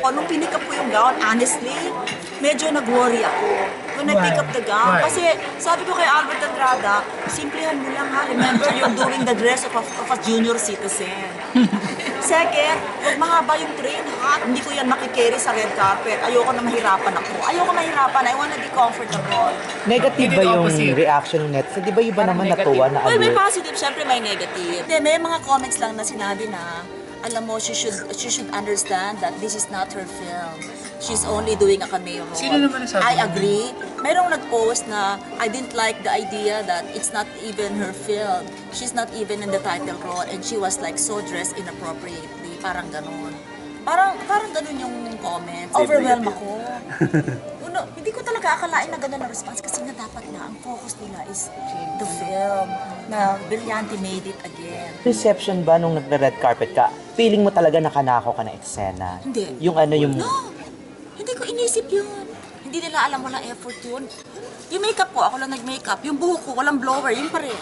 Nung pinik up ko yung gown, honestly, medyo nag-worry ako. When I pick up the gown, kasi sabi ko kay Albert Andrada, simplihan mo lang ha, remember you're doing the dress of a junior citizen. Second, huwag mahaba yung train ha, hindi ko yan makikerry sa red carpet. Ayoko na mahirapan ako. Ayoko mahirapan, I wanna be comfortable. Negative ba yung reaction ng netizen? Di ba iba naman natuwa na Well, may alert? positive, syempre may negative. Hindi, may mga comments lang na sinabi na, alam mo, she should understand that this is not her film. She's only doing a cameo role. Sino naman nasabi? I agree. Mayroong nag-post na I didn't like the idea that it's not even her film. She's not even in the title role and she was like so dressed inappropriately. Parang ganun. Parang ganun yung comments. Overwhelmed ako. Uno, hindi ko talaga akalain na ganun ang response kasi nga dapat na ang focus nila is the film na Brillante made it again. Reception ba nung nagre-red carpet ka? Feeling mo talaga nakanakaw ka ng eksena? Hindi. Yung ano yung... No! Hindi ko inisip yun. Hindi nila alam walang effort yun. Yung makeup ko, ako lang nag-makeup. Yung buhok ko, walang blower, yun pa rin.